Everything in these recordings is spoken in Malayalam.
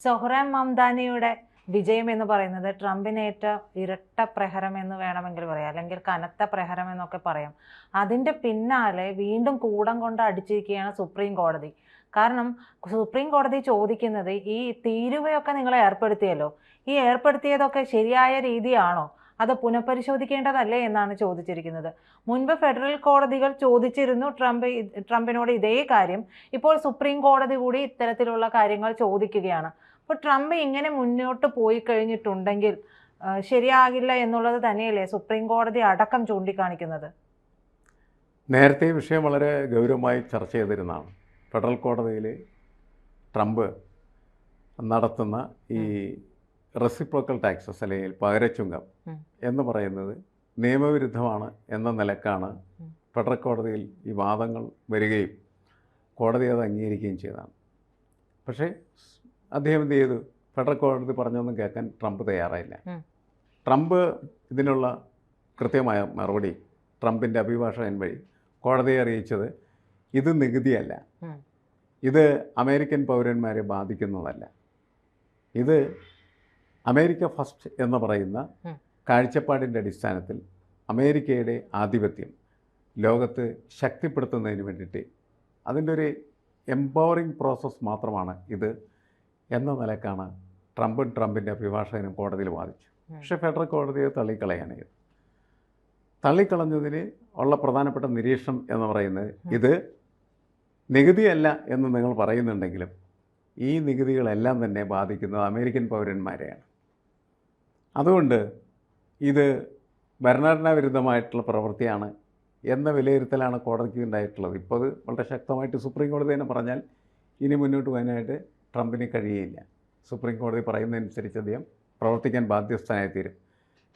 സൊഹ്റാൻ മംദാനിയുടെ വിജയം എന്ന് പറയുന്നത് ട്രംപിനേറ്റ ഇരട്ട പ്രഹരം എന്ന് വേണമെങ്കിൽ പറയാം, അല്ലെങ്കിൽ കനത്ത പ്രഹരം എന്നൊക്കെ പറയാം. അതിൻ്റെ പിന്നാലെ വീണ്ടും കൂടം കൊണ്ട് അടിച്ചിരിക്കുകയാണ് സുപ്രീം കോടതി. കാരണം സുപ്രീം കോടതി ചോദിക്കുന്നത്, ഈ തീരുവയൊക്കെ നിങ്ങൾ ഏർപ്പെടുത്തിയല്ലോ, ഈ ഏർപ്പെടുത്തിയതൊക്കെ ശരിയായ രീതിയാണോ, അത് പുനഃപരിശോധിക്കേണ്ടതല്ലേ എന്നാണ് ചോദിച്ചിരിക്കുന്നത്. മുൻപ് ഫെഡറൽ കോടതികൾ ചോദിച്ചിരുന്നു ട്രംപിനോട് ഇതേ കാര്യം. ഇപ്പോൾ സുപ്രീം കോടതി കൂടി ഇത്തരത്തിലുള്ള കാര്യങ്ങൾ ചോദിക്കുകയാണ്. അപ്പോൾ ട്രംപ് ഇങ്ങനെ മുന്നോട്ട് പോയി കഴിഞ്ഞിട്ടുണ്ടെങ്കിൽ ശരിയാകില്ല എന്നുള്ളത് തന്നെയല്ലേ സുപ്രീം കോടതി അടക്കം ചൂണ്ടിക്കാണിക്കുന്നത്? നേരത്തെ ഈ വിഷയം വളരെ ഗൗരവമായി ചർച്ച ചെയ്തിരുന്നതാണ്. ഫെഡറൽ കോടതിയിൽ ട്രംപ് നടത്തുന്ന ഈ റെസിപ്രോക്കൽ ടാക്സസ് അല്ലെങ്കിൽ പകരച്ചുങ്കം എന്ന് പറയുന്നത് നിയമവിരുദ്ധമാണ് എന്ന നിലക്കാണ് ഫെഡറൽ കോടതിയിൽ ഈ വാദങ്ങൾ വരികയും കോടതി അത് അംഗീകരിക്കുകയും ചെയ്തതാണ്. പക്ഷേ അദ്ദേഹം എന്ത് ചെയ്തു? ഫെഡറൽ കോടതി പറഞ്ഞൊന്നും കേൾക്കാൻ ട്രംപ് തയ്യാറായില്ല. ട്രംപ് ഇതിനുള്ള കൃത്യമായ മറുപടി ട്രംപിൻ്റെ അഭിഭാഷകൻ വഴി കോടതിയെ അറിയിച്ചത്, ഇത് നികുതിയല്ല, ഇത് അമേരിക്കൻ പൗരന്മാരെ ബാധിക്കുന്നതല്ല, ഇത് അമേരിക്ക ഫസ്റ്റ് എന്ന് പറയുന്ന കാഴ്ചപ്പാടിൻ്റെ അടിസ്ഥാനത്തിൽ അമേരിക്കയുടെ ആധിപത്യം ലോകത്ത് ശക്തിപ്പെടുത്തുന്നതിന് വേണ്ടിയിട്ട് അതിൻ്റെ ഒരു എംപവറിങ് പ്രോസസ്സ് മാത്രമാണ് ഇത് എന്ന നിലക്കാണ് ട്രംപിൻ്റെ അഭിഭാഷകനും കോടതിയിൽ വാദിച്ചു. പക്ഷേ ഫെഡറൽ കോടതിയെ തള്ളിക്കളയാണ് ഇത്. തള്ളിക്കളഞ്ഞതിന് ഉള്ള പ്രധാനപ്പെട്ട നിരീക്ഷണം എന്ന് പറയുന്നത്, ഇത് നികുതിയല്ല എന്ന് നിങ്ങൾ പറയുന്നുണ്ടെങ്കിലും ഈ നികുതികളെല്ലാം തന്നെ ബാധിക്കുന്നത് അമേരിക്കൻ പൗരന്മാരെയാണ്. അതുകൊണ്ട് ഇത് ഭരണഘടനാ വിരുദ്ധമായിട്ടുള്ള പ്രവൃത്തിയാണ് എന്ന വിലയിരുത്തലാണ് കോടതിക്ക് ഉണ്ടായിട്ടുള്ളത്. ഇപ്പോൾ അത് വളരെ ശക്തമായിട്ട് സുപ്രീം കോടതി തന്നെ പറഞ്ഞാൽ ഇനി മുന്നോട്ട് പോകാനായിട്ട് ട്രംപിന് കഴിയുകയില്ല. സുപ്രീം കോടതി പറയുന്നതനുസരിച്ച് അദ്ദേഹം പ്രവർത്തിക്കാൻ ബാധ്യസ്ഥനായി തീരും.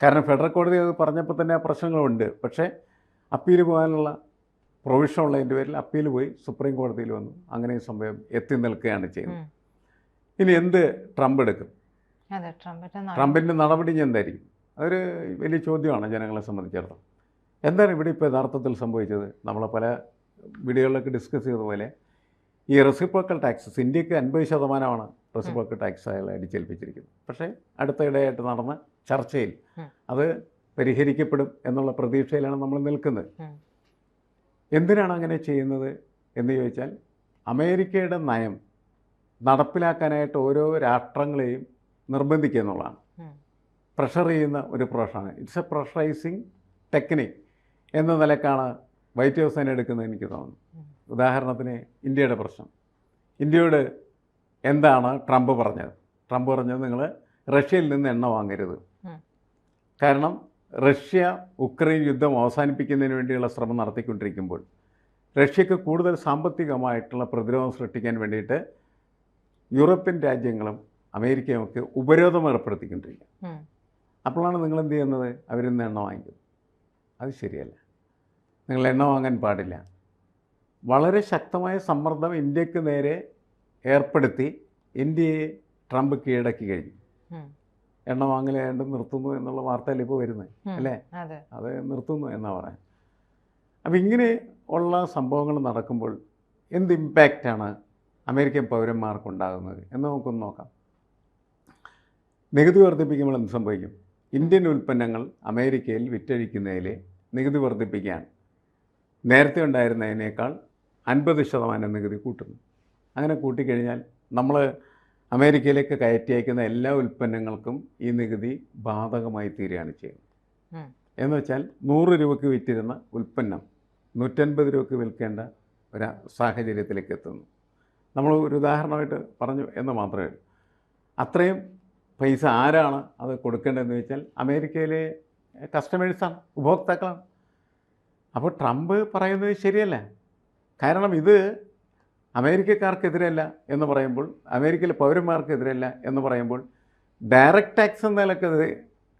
കാരണം ഫെഡറൽ കോടതി അത് പറഞ്ഞപ്പോൾ തന്നെ പ്രശ്നങ്ങളുണ്ട്. പക്ഷേ അപ്പീൽ പോകാനുള്ള പ്രൊവിഷൻ ഉള്ളതിൻ്റെ പേരിൽ അപ്പീൽ പോയി സുപ്രീം കോടതിയിൽ വന്നു. അങ്ങനെ ഈ സംഭവം എത്തി നിൽക്കുകയാണ് ചെയ്യുന്നത്. ഇനി എന്ത് ട്രംപ് എടുക്കും? ട്രംപിൻ്റെ നടപടി എന്തായിരിക്കും? അതൊരു വലിയ ചോദ്യമാണ് ജനങ്ങളെ സംബന്ധിച്ചിടത്തോളം. എന്താണ് ഇവിടെ ഇപ്പോൾ യഥാർത്ഥത്തിൽ സംഭവിച്ചത്? നമ്മൾ പല വീഡിയോകളിലൊക്കെ ഡിസ്കസ് ചെയ്തതുപോലെ ഈ റെസിപ്രോക്കൽ ടാക്സസ്, ഇന്ത്യക്ക് 50% റെസിപ്രോക്കൽ ടാക്സ് അയാൾ അടിച്ചേൽപ്പിച്ചിരിക്കുന്നത്. പക്ഷേ അടുത്തയിടെയായിട്ട് നടന്ന ചർച്ചയിൽ അത് പരിഹരിക്കപ്പെടും എന്നുള്ള പ്രതീക്ഷയിലാണ് നമ്മൾ നിൽക്കുന്നത്. എന്തിനാണ് അങ്ങനെ ചെയ്യുന്നത് എന്ന് ചോദിച്ചാൽ, അമേരിക്കയുടെ നയം നടപ്പിലാക്കാനായിട്ട് ഓരോ രാഷ്ട്രങ്ങളെയും നിർബന്ധിക്കുക എന്നുള്ളതാണ്. പ്രഷർ ചെയ്യുന്ന ഒരു പ്രൊഫഷനാണ്. ഇറ്റ്സ് എ പ്രഷറൈസിങ് ടെക്നിക് എന്ന നിലക്കാണ് വൈറ്റ് ഹൗസ് തന്നെ എടുക്കുന്നത് എനിക്ക് തോന്നുന്നു. ഉദാഹരണത്തിന് ഇന്ത്യയുടെ പ്രശ്നം. ഇന്ത്യയോട് എന്താണ് ട്രംപ് പറഞ്ഞത്? ട്രംപ് പറഞ്ഞത്, നിങ്ങൾ റഷ്യയിൽ നിന്ന് എണ്ണ വാങ്ങരുത്. കാരണം റഷ്യ ഉക്രൈൻ യുദ്ധം അവസാനിപ്പിക്കുന്നതിന് വേണ്ടിയുള്ള ശ്രമം നടത്തിക്കൊണ്ടിരിക്കുമ്പോൾ റഷ്യക്ക് കൂടുതൽ സാമ്പത്തികമായിട്ടുള്ള പ്രതിരോധം സൃഷ്ടിക്കാൻ വേണ്ടിയിട്ട് യൂറോപ്യൻ രാജ്യങ്ങളും അമേരിക്കയും ഒക്കെ ഉപരോധം ഏർപ്പെടുത്തിക്കൊണ്ടിരിക്കുക. അപ്പോഴാണ് നിങ്ങൾ എന്ത് ചെയ്യുന്നത്? അവരിൽ നിന്ന് എണ്ണ വാങ്ങിക്കും. അത് ശരിയല്ല. നിങ്ങൾ എണ്ണ വാങ്ങാൻ പാടില്ല. വളരെ ശക്തമായ സമ്മർദ്ദം ഇന്ത്യക്ക് നേരെ ഏർപ്പെടുത്തി ഇന്ത്യയെ ട്രംപ് കീഴടക്കി കഴിഞ്ഞു. എണ്ണ വാങ്ങലേണ്ട് നിർത്തുന്നു എന്നുള്ള വാർത്തയിൽ ഇപ്പോൾ വരുന്നത് അല്ലേ? അത് നിർത്തുന്നു എന്നാണ് പറയാൻ. അപ്പം ഇങ്ങനെ ഉള്ള സംഭവങ്ങൾ നടക്കുമ്പോൾ എന്ത് ഇമ്പാക്റ്റാണ് അമേരിക്കൻ പൗരന്മാർക്കുണ്ടാകുന്നത് എന്ന് നമുക്കൊന്ന് നോക്കാം. നികുതി വർദ്ധിപ്പിക്കുമ്പോൾ എന്ത് സംഭവിക്കും? ഇന്ത്യൻ ഉൽപ്പന്നങ്ങൾ അമേരിക്കയിൽ വിറ്റഴിക്കുന്നതിൽ നികുതി വർദ്ധിപ്പിക്കുകയാണ്. നേരത്തെ ഉണ്ടായിരുന്നതിനേക്കാൾ 50% നികുതി കൂട്ടുന്നു. അങ്ങനെ കൂട്ടിക്കഴിഞ്ഞാൽ നമ്മൾ അമേരിക്കയിലേക്ക് കയറ്റി അയക്കുന്ന എല്ലാ ഉൽപ്പന്നങ്ങൾക്കും ഈ നികുതി ബാധകമായി തീരുകയാണ് ചെയ്യുന്നത്. എന്ന് വെച്ചാൽ 100 രൂപയ്ക്ക് വിറ്റിരുന്ന ഉൽപ്പന്നം 150 രൂപയ്ക്ക് വിൽക്കേണ്ട ഒരു സാഹചര്യത്തിലേക്ക് എത്തുന്നു. നമ്മൾ ഒരു ഉദാഹരണമായിട്ട് പറഞ്ഞു എന്ന് മാത്രമേ ഉള്ളൂ. അത്രയും പൈസ ആരാണ് അത് കൊടുക്കേണ്ടതെന്ന് വെച്ചാൽ അമേരിക്കയിലെ കസ്റ്റമേഴ്സാണ്, ഉപഭോക്താക്കളാണ്. അപ്പോൾ ട്രംപ് പറയുന്നത് ശരിയല്ല. കാരണം ഇത് അമേരിക്കക്കാർക്കെതിരല്ല എന്ന് പറയുമ്പോൾ, അമേരിക്കയിലെ പൗരന്മാർക്കെതിരല്ല എന്ന് പറയുമ്പോൾ, ഡയറക്റ്റ് ടാക്സ് എന്നതിലൊക്കെ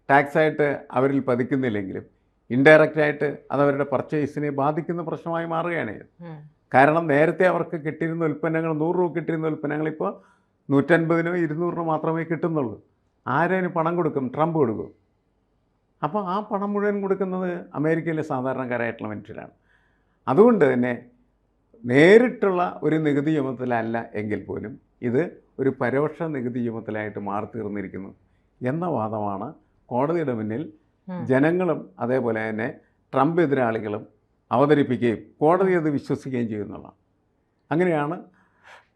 ടാക്സായിട്ട് അവരിൽ പതിക്കുന്നില്ലെങ്കിലും ഇൻഡയറക്റ്റായിട്ട് അതവരുടെ പർച്ചേസിനെ ബാധിക്കുന്ന പ്രശ്നമായി മാറുകയാണ് ഇത്. കാരണം നേരത്തെ അവർക്ക് കിട്ടിയിരുന്ന ഉൽപ്പന്നങ്ങൾ 100 രൂപ കിട്ടിയിരുന്ന ഉൽപ്പന്നങ്ങൾ ഇപ്പോൾ 150-നോ 200-നോ മാത്രമേ കിട്ടുന്നുള്ളൂ. ആരതിന് പണം കൊടുക്കും? ട്രംപ് കൊടുക്കും. അപ്പോൾ ആ പണം മുഴുവൻ കൊടുക്കുന്നത് അമേരിക്കയിലെ സാധാരണക്കാരായിട്ടുള്ള മനുഷ്യരാണ്. അതുകൊണ്ട് തന്നെ നേരിട്ടുള്ള ഒരു നികുതി ചുമത്തലല്ല എങ്കിൽ പോലും ഇത് ഒരു പരോക്ഷ നികുതി ചുമത്തലായിട്ട് മാറി തീർന്നിരിക്കുന്നു എന്ന വാദമാണ് കോടതിയുടെ മുന്നിൽ ജനങ്ങളും അതേപോലെ തന്നെ ട്രംപ് എതിരാളികളും അവതരിപ്പിക്കുകയും കോടതി അത് വിശ്വസിക്കുകയും ചെയ്യുന്നതാണ്. അങ്ങനെയാണ്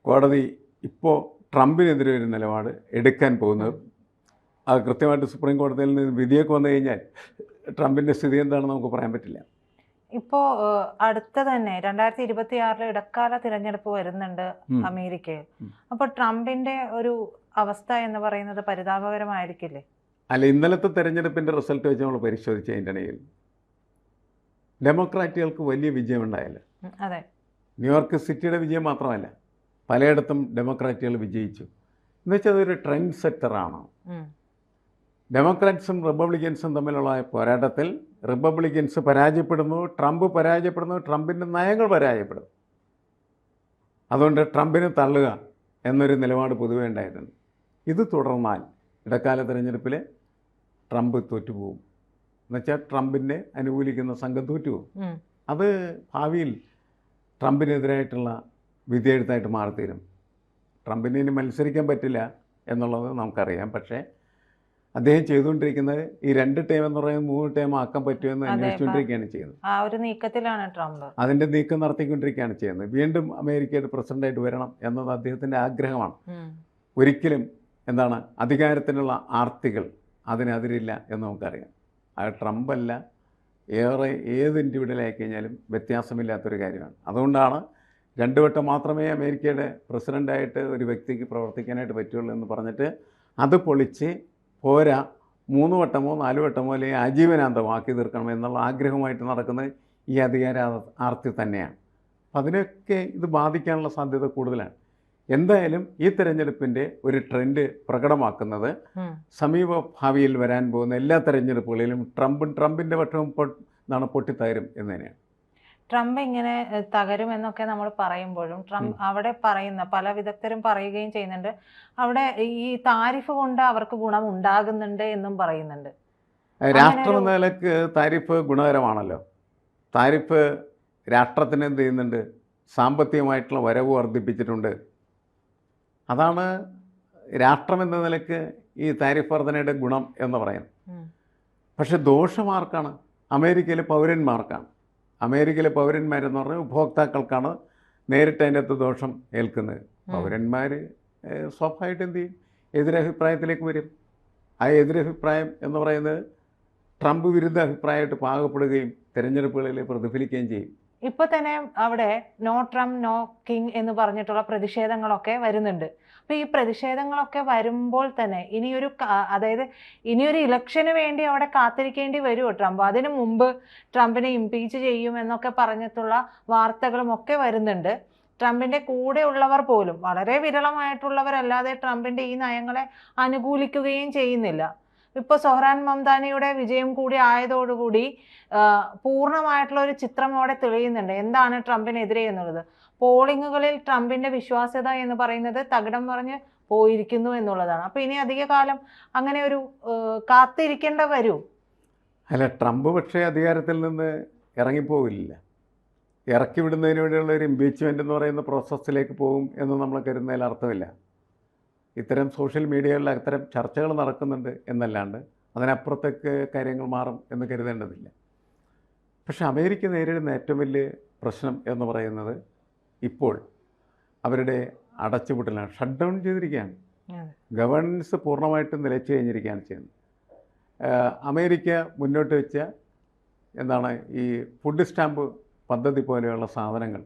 കോടതി ഇപ്പോൾ ട്രംപിനെതിരെ ഒരു നിലപാട് എടുക്കാൻ പോകുന്നത്. അത് കൃത്യമായിട്ട് സുപ്രീം കോടതിയിൽ നിന്ന് വിധിയൊക്കെ വന്നു കഴിഞ്ഞാൽ ട്രംപിൻ്റെ സ്ഥിതി എന്താണെന്ന് നമുക്ക് പറയാൻ പറ്റില്ല. ഇപ്പോൾ അടുത്ത തന്നെ 2026 ഇടക്കാല തിരഞ്ഞെടുപ്പ് വരുന്നുണ്ട് അമേരിക്കയിൽ. അപ്പോൾ ട്രംപിന്റെ ഒരു അവസ്ഥ എന്ന് പറയുന്നത് പരിതാപകരമായിരിക്കില്ലേ? അല്ല, ഇന്നലത്തെ തെരഞ്ഞെടുപ്പിൻ്റെ റിസൾട്ട് വെച്ച് നമ്മൾ പരിശോധിച്ച അതിൻ്റെ ഇടയിൽ ഡെമോക്രാറ്റുകൾക്ക് വലിയ വിജയമുണ്ടായല്ലോ. അതെ, ന്യൂയോർക്ക് സിറ്റിയുടെ വിജയം മാത്രമല്ല, പലയിടത്തും ഡെമോക്രാറ്റുകൾ വിജയിച്ചു. എന്നുവെച്ചാൽ അതൊരു ട്രെൻഡ് സെറ്ററാണ്. ഡെമോക്രാറ്റ്സും റിപ്പബ്ലിക്കൻസും തമ്മിലുള്ള പോരാട്ടത്തിൽ റിപ്പബ്ലിക്കൻസ് പരാജയപ്പെടുന്നു, ട്രംപ് പരാജയപ്പെടുന്നു, ട്രംപിൻ്റെ നയങ്ങൾ പരാജയപ്പെടുന്നു. അതുകൊണ്ട് ട്രംപിനെ തള്ളുക എന്നൊരു നിലപാട് പൊതുവേ ഉണ്ടായിട്ടുണ്ട്. ഇത് തുടർന്നാൽ ഇടക്കാല തിരഞ്ഞെടുപ്പിൽ ട്രംപ് തോറ്റുപോകും. എന്നുവെച്ചാൽ ട്രംപിനെ അനുകൂലിക്കുന്ന സംഘം തോറ്റുപോകും. അത് ഭാവിയിൽ ട്രംപിനെതിരായിട്ടുള്ള വിധിയെഴുത്തായിട്ട് മാറിത്തീരും. ട്രംപിന് ഇനി മത്സരിക്കാൻ പറ്റില്ല എന്നുള്ളത് നമുക്കറിയാം. പക്ഷേ അദ്ദേഹം ചെയ്തുകൊണ്ടിരിക്കുന്നത് ഈ 2 ടേം എന്ന് പറയുന്നത് 3 ടേം ആക്കാൻ പറ്റുമെന്ന് അന്വേഷിച്ചുകൊണ്ടിരിക്കുകയാണ് ചെയ്യുന്നത്. ആ ഒരു നീക്കത്തിലാണ് ട്രംപ്. അതിൻ്റെ നീക്കം നടത്തിക്കൊണ്ടിരിക്കുകയാണ് ചെയ്യുന്നത്. വീണ്ടും അമേരിക്കയുടെ പ്രസിഡൻ്റായിട്ട് വരണം എന്നത് അദ്ദേഹത്തിൻ്റെ ആഗ്രഹമാണ്. ഒരിക്കലും അധികാരത്തിനുള്ള ആർത്തികൾ അതിനെതിരില്ല എന്ന് നമുക്കറിയാം. അത് ട്രംപല്ല, ഏത് ഇൻഡിവിജ്വലായി കഴിഞ്ഞാലും വ്യത്യാസമില്ലാത്തൊരു കാര്യമാണ്. അതുകൊണ്ടാണ് 2 വട്ടം മാത്രമേ അമേരിക്കയുടെ പ്രസിഡൻ്റായിട്ട് ഒരു വ്യക്തിക്ക് പ്രവർത്തിക്കാനായിട്ട് പറ്റുള്ളൂ എന്ന് പറഞ്ഞിട്ട് അത് പൊളിച്ച് പോരാ 3 വട്ടമോ 4 വട്ടമോ അല്ലെങ്കിൽ ആജീവനാന്തമാക്കി തീർക്കണം എന്നുള്ള ആഗ്രഹമായിട്ട് നടക്കുന്നത് ഈ അധികാര ആർത്തി തന്നെയാണ്. അതിനൊക്കെ ഇത് ബാധിക്കാനുള്ള സാധ്യത കൂടുതലാണ്. എന്തായാലും ഈ തെരഞ്ഞെടുപ്പിൻ്റെ ഒരു ട്രെൻഡ് പ്രകടമാക്കുന്നത് സമീപ ഭാവിയിൽ വരാൻ പോകുന്ന എല്ലാ തെരഞ്ഞെടുപ്പുകളിലും ട്രംപിൻ്റെ പക്ഷവും പൊട്ടിത്തകരും എന്ന് തന്നെയാണ്. ട്രംപ് ഇങ്ങനെ തകരുമെന്നൊക്കെ നമ്മൾ പറയുമ്പോഴും അവിടെ പറയുന്ന പല വിദഗ്ധരും പറയുകയും ചെയ്യുന്നുണ്ട്, അവിടെ ഈ താരിഫ് കൊണ്ട് അവർക്ക് ഗുണം ഉണ്ടാകുന്നുണ്ട് എന്നും പറയുന്നുണ്ട്. രാഷ്ട്രം എന്ന നിലക്ക് താരിഫ് ഗുണകരമാണല്ലോ. താരിഫ് രാഷ്ട്രത്തിന് എന്ത് ചെയ്യുന്നുണ്ട്? സാമ്പത്തികമായിട്ടുള്ള വരവ് വർദ്ധിപ്പിച്ചിട്ടുണ്ട്. അതാണ് രാഷ്ട്രം എന്ന നിലക്ക് ഈ താരിഫ് വർധനയുടെ ഗുണം എന്ന് പറയുന്നത്. പക്ഷെ ദോഷമാർക്കാണ്? അമേരിക്കയിലെ പൗരന്മാർക്കാണ്. അമേരിക്കയിലെ പൗരന്മാരെന്ന് പറഞ്ഞാൽ ഉപഭോക്താക്കൾക്കാണ് നേരിട്ട് അതിൻ്റെ അകത്ത് ദോഷം ഏൽക്കുന്നത്. പൗരന്മാർ സ്വാഭാവികമായിട്ട് എന്ത് ചെയ്യും? എതിരഭിപ്രായത്തിലേക്ക് വരും. ആ എതിരഭിപ്രായം എന്ന് പറയുന്നത് ട്രംപ് വിരുദ്ധ അഭിപ്രായമായിട്ട് പാകപ്പെടുകയും തിരഞ്ഞെടുപ്പുകളിൽ പ്രതിഫലിക്കുകയും ചെയ്യും. ഇപ്പോൾ തന്നെ അവിടെ നോ ട്രംപ് നോ കിങ് എന്ന് പറഞ്ഞിട്ടുള്ള പ്രതിഷേധങ്ങളൊക്കെ വരുന്നുണ്ട്. അപ്പോൾ ഈ പ്രതിഷേധങ്ങളൊക്കെ വരുമ്പോൾ തന്നെ ഇനിയൊരു ഇലക്ഷന് വേണ്ടി അവിടെ കാത്തിരിക്കേണ്ടി വരുമോ ട്രംപ്? അതിനു മുമ്പ് ട്രംപിനെ ഇംപീച്ച് ചെയ്യുമെന്നൊക്കെ പറഞ്ഞിട്ടുള്ള വാർത്തകളും ഒക്കെ വരുന്നുണ്ട്. ട്രംപിൻ്റെ കൂടെ ഉള്ളവർ പോലും, വളരെ വിരളമായിട്ടുള്ളവരല്ലാതെ ട്രംപിൻ്റെ ഈ നയങ്ങളെ അനുകൂലിക്കുകയും ചെയ്യുന്നില്ല. ഇപ്പോൾ സൊഹ്റാൻ മംദാനിയുടെ വിജയം കൂടി ആയതോടുകൂടി പൂർണ്ണമായിട്ടുള്ള ഒരു ചിത്രം അവിടെ തെളിയുന്നുണ്ട് എന്താണ് ട്രംപിനെതിരെ എന്നുള്ളത്. പോളിങ്ങുകളിൽ ട്രംപിന്റെ വിശ്വാസ്യത എന്ന് പറയുന്നത് തകിടം മറിഞ്ഞ് പോയിരിക്കുന്നു എന്നുള്ളതാണ്. അപ്പോൾ ഇനി അധിക കാലം അങ്ങനെ ഒരു കാത്തിരിക്കേണ്ട വരൂ? അല്ല, ട്രംപ് പക്ഷേ അധികാരത്തിൽ നിന്ന് ഇറങ്ങിപ്പോവില്ല. ഇറക്കി വിടുന്നതിന് വേണ്ടിയുള്ള ഒരു ഇംപീച്ച്മെൻ്റ് എന്ന് പറയുന്ന പ്രോസസ്സിലേക്ക് പോകും എന്ന് നമ്മൾ കരുതുന്നതിൽ അർത്ഥമില്ല. ഇത്തരം സോഷ്യൽ മീഡിയകളിൽ അത്തരം ചർച്ചകൾ നടക്കുന്നുണ്ട് എന്നല്ലാണ്ട് അതിനപ്പുറത്തേക്ക് കാര്യങ്ങൾ മാറും എന്ന് കരുതേണ്ടതില്ല. പക്ഷെ അമേരിക്ക നേരിടുന്ന ഏറ്റവും വലിയ പ്രശ്നം എന്ന് പറയുന്നത് ഇപ്പോൾ അവരുടെ അടച്ചുപൂട്ടലാണ്. ഷട്ട് ഡൗൺ ചെയ്തിരിക്കുകയാണ്. ഗവേണൻസ് പൂർണ്ണമായിട്ടും നിലച്ചു കഴിഞ്ഞിരിക്കുകയാണ് ചെയ്യുന്നത്. അമേരിക്ക മുന്നോട്ട് വെച്ച ഈ ഫുഡ് സ്റ്റാമ്പ് പദ്ധതി പോലെയുള്ള സാധനങ്ങൾ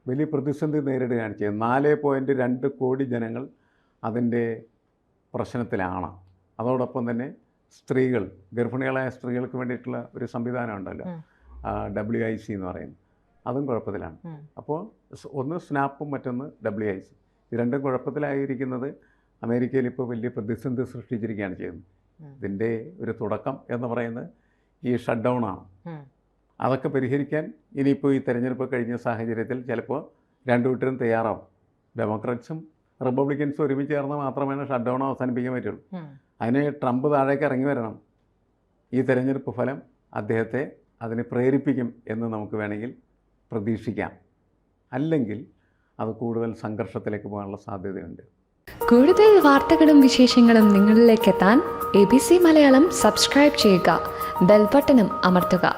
വലിയ പ്രതിസന്ധി നേരിടുകയാണ് ചെയ്യുന്നത്. 4.2 കോടി ജനങ്ങൾ അതിൻ്റെ പ്രശ്നത്തിലാണ്. അതോടൊപ്പം തന്നെ സ്ത്രീകൾ, ഗർഭിണികളായ സ്ത്രീകൾക്ക് വേണ്ടിയിട്ടുള്ള ഒരു സംവിധാനം ഉണ്ടല്ലോ, WIC എന്ന് പറയുന്നത്, അതും കുഴപ്പത്തിലാണ്. അപ്പോൾ ഒന്ന് സ്നാപ്പും മറ്റൊന്ന് WIC, ഇത് രണ്ടും കുഴപ്പത്തിലായിരിക്കുന്നത് അമേരിക്കയിൽ ഇപ്പോൾ വലിയ പ്രതിസന്ധി സൃഷ്ടിച്ചിരിക്കുകയാണ് ചെയ്യുന്നത്. ഇതിൻ്റെ ഒരു തുടക്കം എന്ന് പറയുന്നത് ഈ ഷട്ട് ഡൗണാണ്. അതൊക്കെ പരിഹരിക്കാൻ ഇനിയിപ്പോൾ ഈ തെരഞ്ഞെടുപ്പ് കഴിഞ്ഞ സാഹചര്യത്തിൽ ചിലപ്പോൾ രണ്ടു കൂട്ടരും തയ്യാറാവും. ഡെമോക്രാറ്റ്സും റിപ്പബ്ലിക്കൻസും ഒരുമിച്ച് ചേർന്ന് മാത്രമേ ഷട്ട് ഡൗൺ അവസാനിപ്പിക്കാൻ പറ്റുള്ളൂ. അതിന് ട്രംപ് താഴേക്ക് ഇറങ്ങി വരണം. ഈ തെരഞ്ഞെടുപ്പ് ഫലം അദ്ദേഹത്തെ അതിനെ പ്രേരിപ്പിക്കും എന്ന് നമുക്ക് വേണമെങ്കിൽ പ്രതീക്ഷിക്കാം. അല്ലെങ്കിൽ അത് കൂടുതൽ സംഘർഷത്തിലേക്ക് പോകാനുള്ള സാധ്യതയുണ്ട്. കൂടുതൽ വാർത്തകളും വിശേഷങ്ങളും നിങ്ങളിലേക്ക് എത്താൻ ABC മലയാളം സബ്സ്ക്രൈബ് ചെയ്യുക, ബെൽബട്ടനും അമർത്തുക.